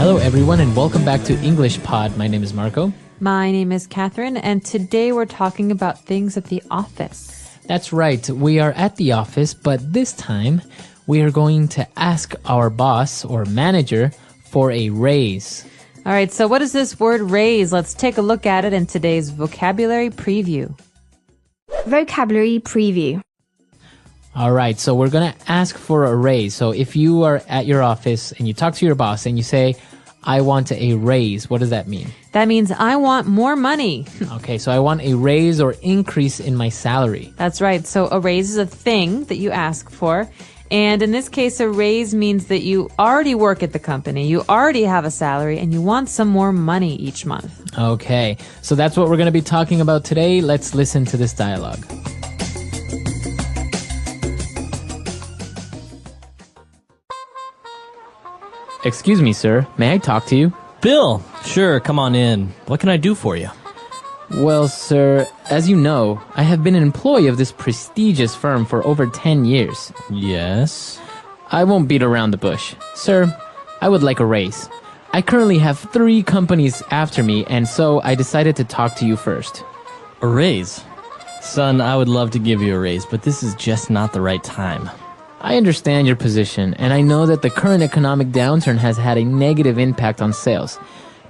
Hello, everyone, and welcome back to English Pod. My name is Marco. My name is Catherine, and today we're talking about things at the office. That's right. We are at the office, but this time we are going to ask our boss or manager for a raise. All right, so what is this word raise? Let's take a look at it in today's vocabulary preview. Vocabulary preview. All right, so we're going to ask for a raise. So if you are at your office and you talk to your boss and you say, I want a raise, what does that mean? That means I want more money. Okay, so I want a raise or increase in my salary. That's right. So a raise is a thing that you ask for. And in this case, a raise means that you already work at the company, you already have a salary, and you want some more money each month. Okay, so that's what we're going to be talking about today. Let's listen to this dialogue. Excuse me, sir. May I talk to you? Bill, sure, come on in. What can I do for you? Well, sir, as you know, I have been an employee of this prestigious firm for over 10 years. Yes? I won't beat around the bush. Sir, I would like a raise. I currently have 3 companies after me, and so I decided to talk to you first. A raise? Son, I would love to give you a raise, but this is just not the right time. I understand your position, and I know that the current economic downturn has had a negative impact on sales.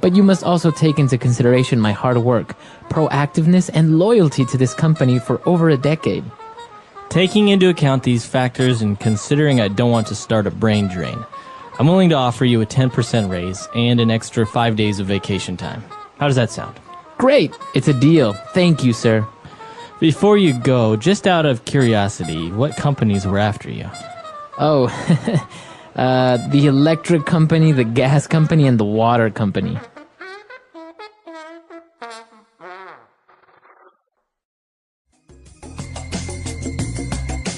But you must also take into consideration my hard work, proactiveness, and loyalty to this company for over a decade. Taking into account these factors and considering I don't want to start a brain drain, I'm willing to offer you a 10% raise and an extra 5 days of vacation time. How does that sound? Great! It's a deal. Thank you, sir. Before you go, just out of curiosity, what companies were after you? Oh, the electric company, the gas company, and the water company.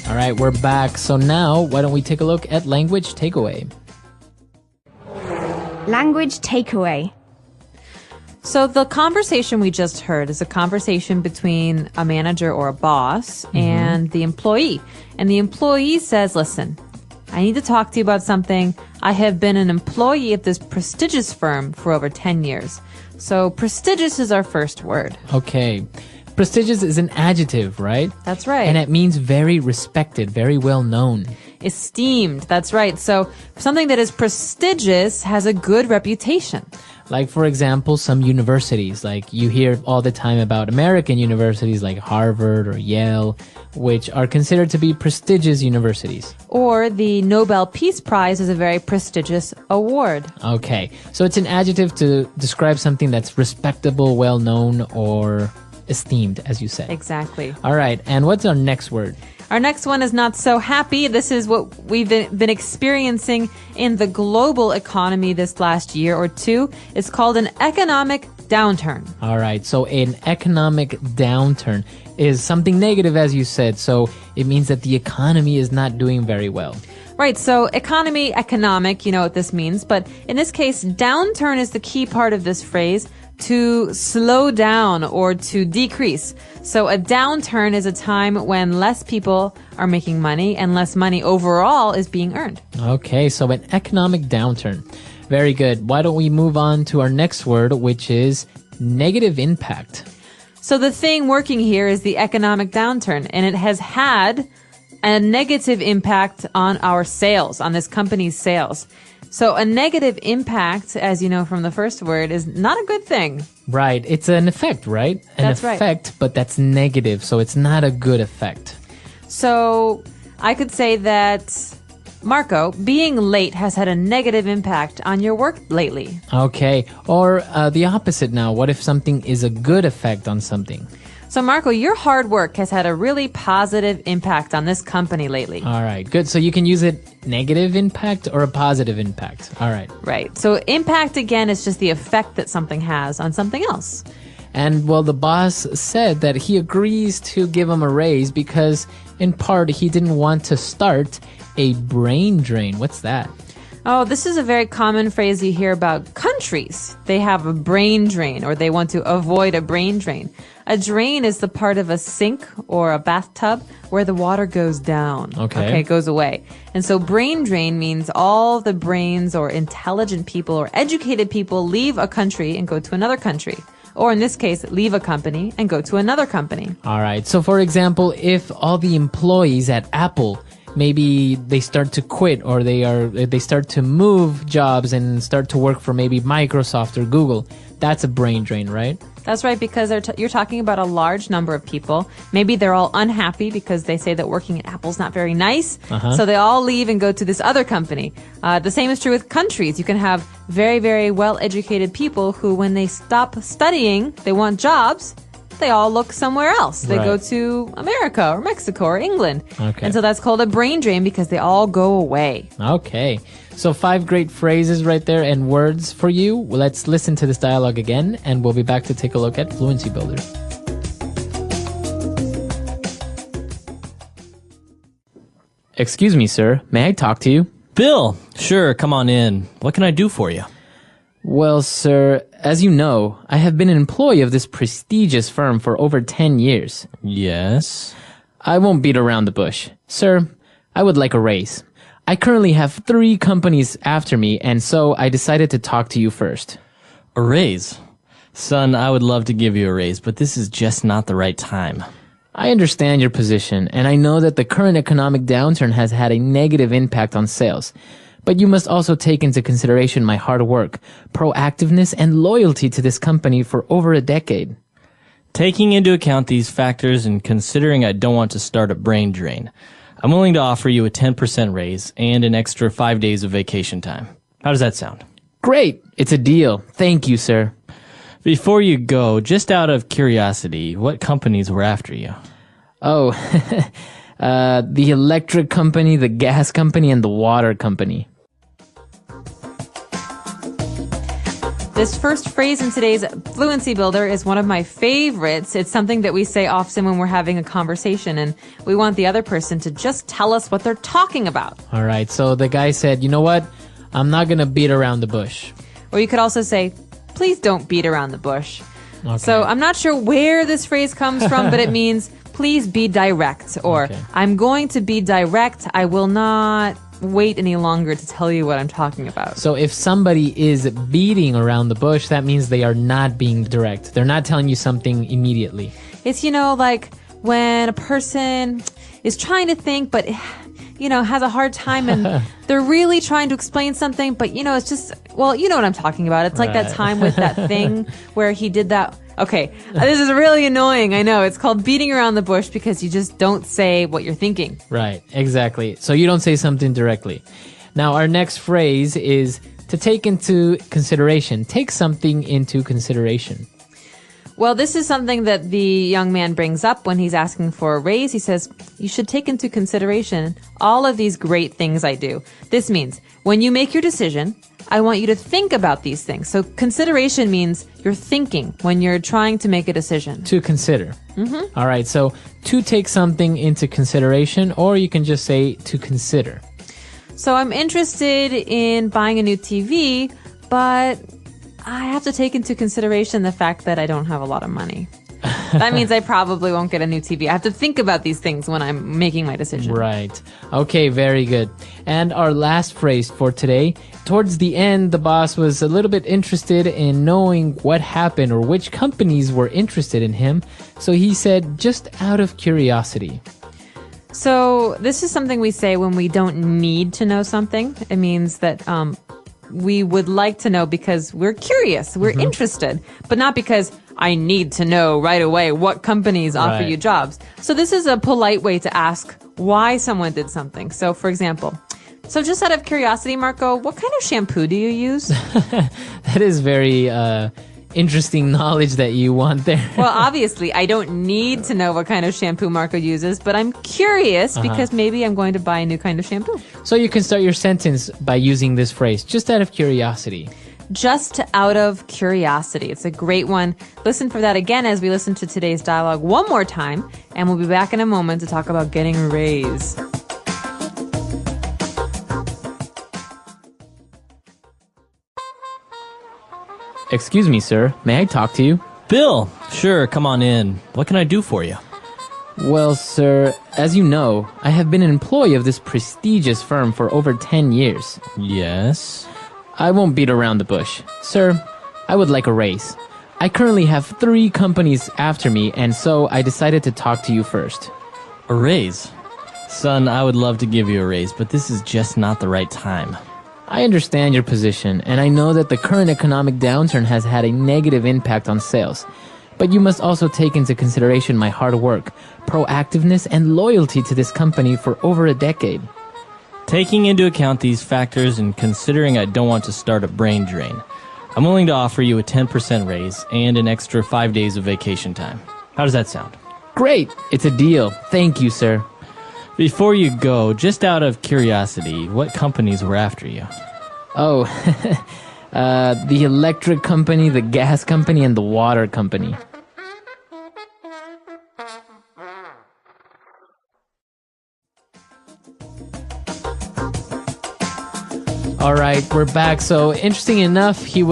All right, we're back. So now, why don't we take a look at language takeaway? Language takeaway. So the conversation we just heard is a conversation between a manager or a boss and the employee. And the employee says, listen, I need to talk to you about something. I have been an employee at this prestigious firm for over 10 years. So prestigious is our first word. Okay. Prestigious is an adjective, right? That's right. And it means very respected, very well known. Esteemed. That's right. So something that is prestigious has a good reputation. Like, for example, some universities, like you hear all the time about American universities like Harvard or Yale, which are considered to be prestigious universities. Or the Nobel Peace Prize is a very prestigious award. Okay, so it's an adjective to describe something that's respectable, well-known, or esteemed, as you said. Exactly. All right, and what's our next word? Our next one is not so happy. This is what we've been experiencing in the global economy this last year or two. It's called an economic downturn. All right, so an economic downturn is something negative, as you said. So it means that the economy is not doing very well. Right, so economic, you know what this means. But in this case, downturn is the key part of this phrase, to slow down or to decrease. So a downturn is a time when less people are making money and less money overall is being earned. Okay, so an economic downturn. Very good. Why don't we move on to our next word, which is negative impact. So the thing working here is the economic downturn, and it has had a negative impact on our sales, on this company's sales. So a negative impact, as you know from the first word, is not a good thing. Right. It's an effect, right? That's right. An effect, but that's negative, so it's not a good effect. So I could say that, Marco, being late has had a negative impact on your work lately. Okay. Or the opposite now. What if something is a good effect on something? So, Marco, your hard work has had a really positive impact on this company lately. All right, good. So you can use it negative impact or a positive impact. All right. Right. So impact, again, is just the effect that something has on something else. And, well, the boss said that he agrees to give him a raise because, in part, he didn't want to start a brain drain. What's that? Oh, this is a very common phrase you hear about countries. They have a brain drain, or they want to avoid a brain drain. A drain is the part of a sink or a bathtub where the water goes down. Okay. It goes away. And so brain drain means all the brains or intelligent people or educated people leave a country and go to another country. Or in this case, leave a company and go to another company. All right. So for example, if all the employees at Apple, maybe they start to quit, or they start to move jobs and start to work for maybe Microsoft or Google, that's a brain drain, right? That's right, because you're talking about a large number of people. Maybe they're all unhappy because they say that working at Apple's not very nice. So they all leave and go to this other company. The same is true with countries. You can have very, very well-educated people who, when they stop studying, they want jobs, they all look somewhere else. They go to America or Mexico or England. Okay. And so that's called a brain drain because they all go away. Okay. So 5 great phrases right there and words for you. Well, let's listen to this dialogue again, and we'll be back to take a look at Fluency Builder. Excuse me, sir. May I talk to you? Bill, sure, come on in. What can I do for you? Well, sir, as you know, I have been an employee of this prestigious firm for over 10 years. Yes? I won't beat around the bush. Sir, I would like a raise. I currently have 3 companies after me, and so I decided to talk to you first. A raise? Son, I would love to give you a raise, but this is just not the right time. I understand your position, and I know that the current economic downturn has had a negative impact on sales. But you must also take into consideration my hard work, proactiveness, and loyalty to this company for over a decade. Taking into account these factors and considering I don't want to start a brain drain, I'm willing to offer you a 10% raise and an extra 5 days of vacation time. How does that sound? Great! It's a deal. Thank you, sir. Before you go, just out of curiosity, what companies were after you? Oh, the electric company, the gas company, and the water company. This first phrase in today's Fluency Builder is one of my favorites. It's something that we say often when we're having a conversation, and we want the other person to just tell us what they're talking about. All right, so the guy said, you know what? I'm not going to beat around the bush. Or you could also say, please don't beat around the bush. Okay. So I'm not sure where this phrase comes from, but it means please be direct, or Okay. I'm going to be direct. I will not wait any longer to tell you what I'm talking about. So if somebody is beating around the bush, that means they are not being direct. They're not telling you something immediately. It's, like when a person is trying to think, but, has a hard time and they're really trying to explain something, but, it's just, well, you know what I'm talking about. It's like that time with that thing where he did that. Okay, this is really annoying. I know. It's called beating around the bush because you just don't say what you're thinking. Right, exactly. So you don't say something directly. Now, our next phrase is to take into consideration. Take something into consideration. Well, this is something that the young man brings up when he's asking for a raise. He says, you should take into consideration all of these great things I do. This means when you make your decision, I want you to think about these things. So consideration means you're thinking when you're trying to make a decision. To consider. Mm-hmm. All right, so to take something into consideration, or you can just say to consider. So I'm interested in buying a new TV, but I have to take into consideration the fact that I don't have a lot of money. That means I probably won't get a new TV. I have to think about these things when I'm making my decision. Right. Okay, very good. And our last phrase for today. Towards the end, the boss was a little bit interested in knowing what happened or which companies were interested in him. So he said, just out of curiosity. So this is something we say when we don't need to know something. It means that we would like to know because we're curious, we're interested, but not because I need to know right away what companies offer you jobs. So this is a polite way to ask why someone did something. So for example, so just out of curiosity, Marco, what kind of shampoo do you use? That is very interesting knowledge that you want there. Well, obviously, I don't need to know what kind of shampoo Marco uses, but I'm curious because maybe I'm going to buy a new kind of shampoo. So you can start your sentence by using this phrase, just out of curiosity. Just out of curiosity. It's a great one. Listen for that again as we listen to today's dialogue one more time, and we'll be back in a moment to talk about getting a raise. Excuse me, sir. May I talk to you? Bill, sure, come on in. What can I do for you? Well, sir, as you know, I have been an employee of this prestigious firm for over 10 years. Yes? I won't beat around the bush. Sir, I would like a raise. I currently have 3 companies after me, and so I decided to talk to you first. A raise? Son, I would love to give you a raise, but this is just not the right time. I understand your position, and I know that the current economic downturn has had a negative impact on sales. But you must also take into consideration my hard work, proactiveness, and loyalty to this company for over a decade. Taking into account these factors and considering I don't want to start a brain drain, I'm willing to offer you a 10% raise and an extra 5 days of vacation time. How does that sound? Great! It's a deal. Thank you, sir. Before you go, just out of curiosity, what companies were after you? Oh, the electric company, the gas company, and the water company. All right, we're back. So, interesting enough, he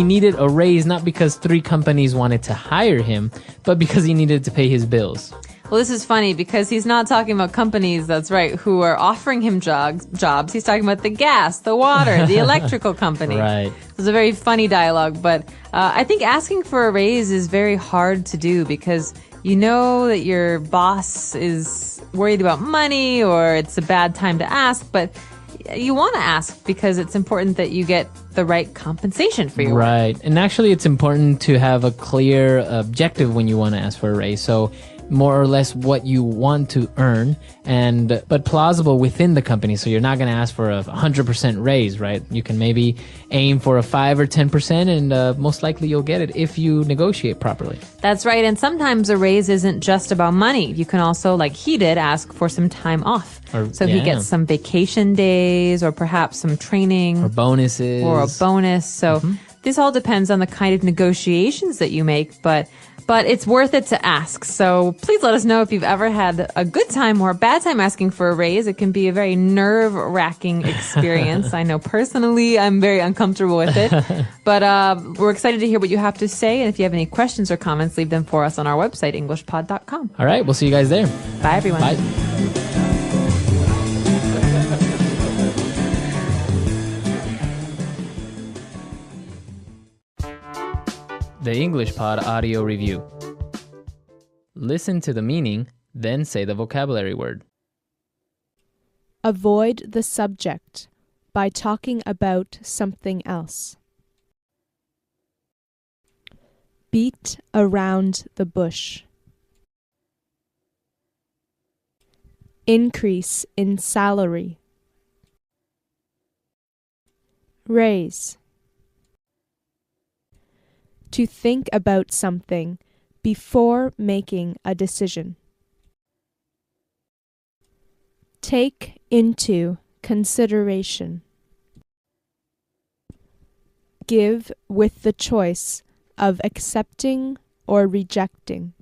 needed a raise not because 3 companies wanted to hire him, but because he needed to pay his bills. Well, this is funny because he's not talking about companies, that's right, who are offering him jobs. He's talking about the gas, the water, the electrical company. Right. It was a very funny dialogue, but I think asking for a raise is very hard to do because you know that your boss is worried about money or it's a bad time to ask, but you want to ask because it's important that you get the right compensation for your work. Right. And actually, it's important to have a clear objective when you want to ask for a raise. So more or less what you want to earn, but plausible within the company. So you're not going to ask for a 100% raise, right? You can maybe aim for a 5 or 10%, and most likely you'll get it if you negotiate properly. That's right. And sometimes a raise isn't just about money. You can also, like he did, ask for some time off. He gets some vacation days or perhaps some training. Or bonuses. Or a bonus. So this all depends on the kind of negotiations that you make, but it's worth it to ask. So please let us know if you've ever had a good time or a bad time asking for a raise. It can be a very nerve-wracking experience. I know personally I'm very uncomfortable with it, but we're excited to hear what you have to say. And if you have any questions or comments, leave them for us on our website, englishpod.com. All right, we'll see you guys there. Bye, everyone. Bye. The English Pod Audio Review. Listen to the meaning, then say the vocabulary word. Avoid the subject by talking about something else. Beat around the bush. Increase in salary. Raise. To think about something before making a decision. Take into consideration. Give with the choice of accepting or rejecting.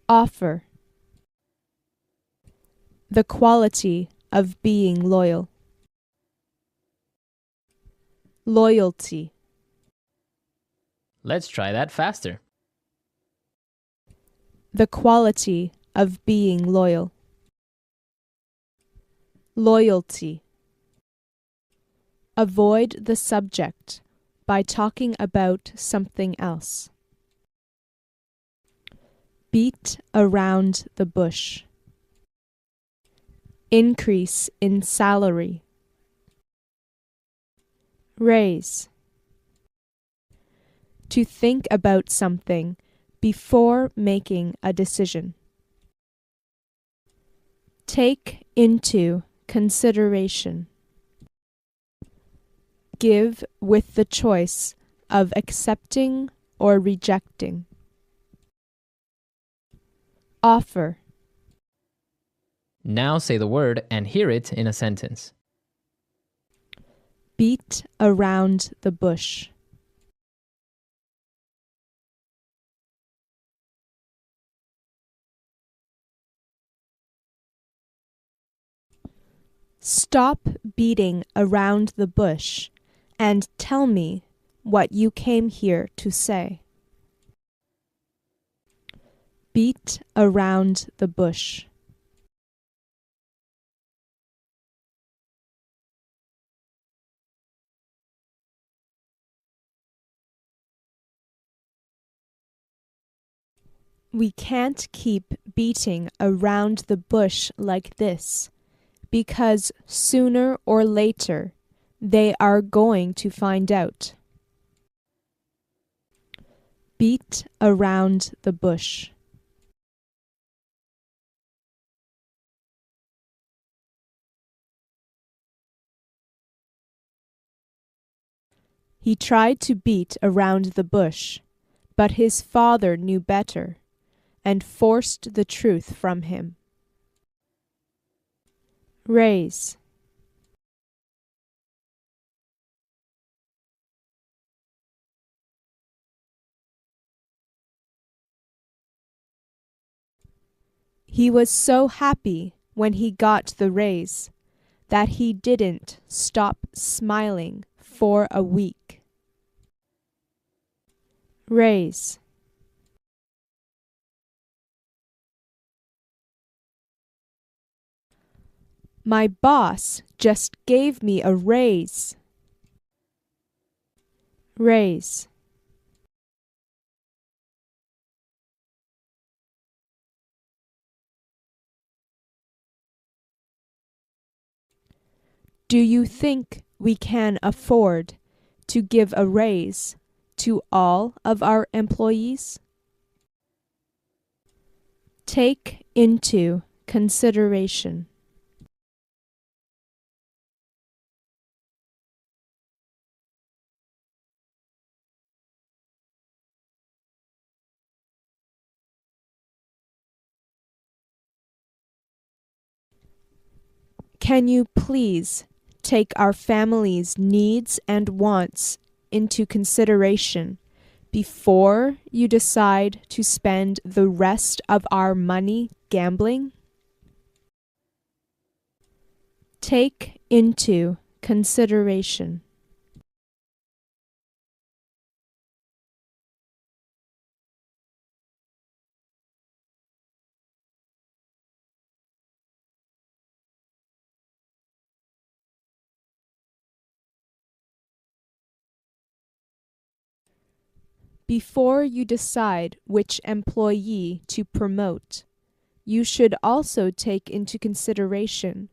Offer. The quality of being loyal. Loyalty. Let's try that faster. The quality of being loyal. Loyalty. Avoid the subject by talking about something else. Beat around the bush. Increase in salary. Raise. To think about something before making a decision. Take into consideration. Give with the choice of accepting or rejecting. Offer. Now say the word and hear it in a sentence. Beat around the bush. Stop beating around the bush and tell me what you came here to say. Beat around the bush. We can't keep beating around the bush like this, because sooner or later they are going to find out. Beat around the bush. He tried to beat around the bush, but his father knew better and forced the truth from him. Raise. He was so happy when he got the raise that he didn't stop smiling for a week. Raise. My boss just gave me a raise. Raise. Do you think we can afford to give a raise to all of our employees? Take into consideration. Can you please take our family's needs and wants into consideration before you decide to spend the rest of our money gambling? Take into consideration. Before you decide which employee to promote, you should also take into consideration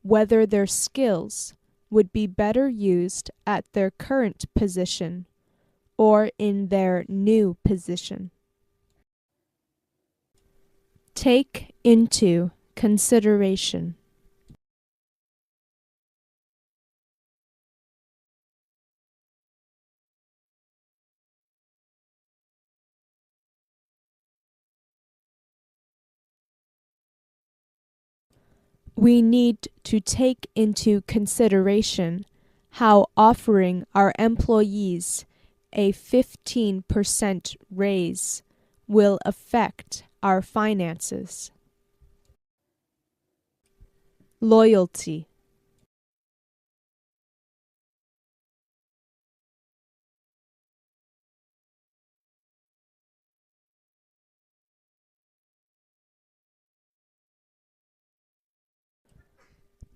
whether their skills would be better used at their current position or in their new position. Take into consideration. We need to take into consideration how offering our employees a 15% raise will affect our finances. Loyalty.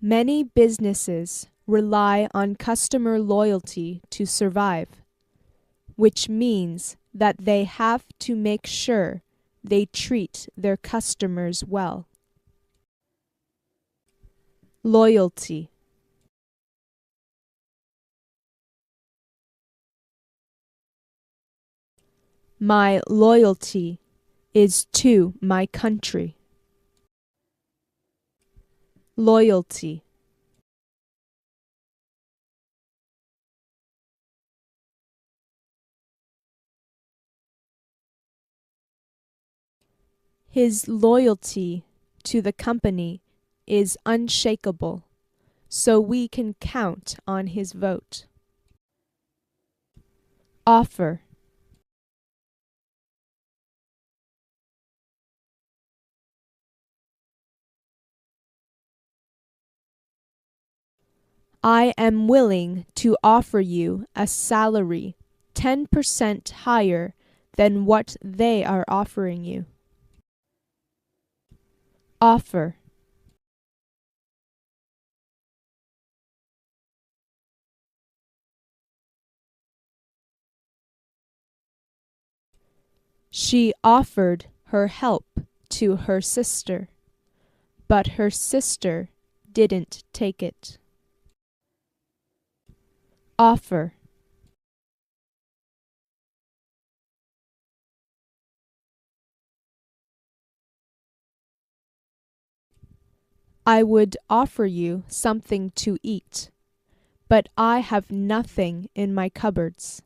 Many businesses rely on customer loyalty to survive, which means that they have to make sure they treat their customers well. Loyalty. My loyalty is to my country. Loyalty. His loyalty to the company is unshakable, so we can count on his vote. Offer. I am willing to offer you a salary 10% higher than what they are offering you. Offer. She offered her help to her sister, but her sister didn't take it. Offer. I would offer you something to eat, but I have nothing in my cupboards.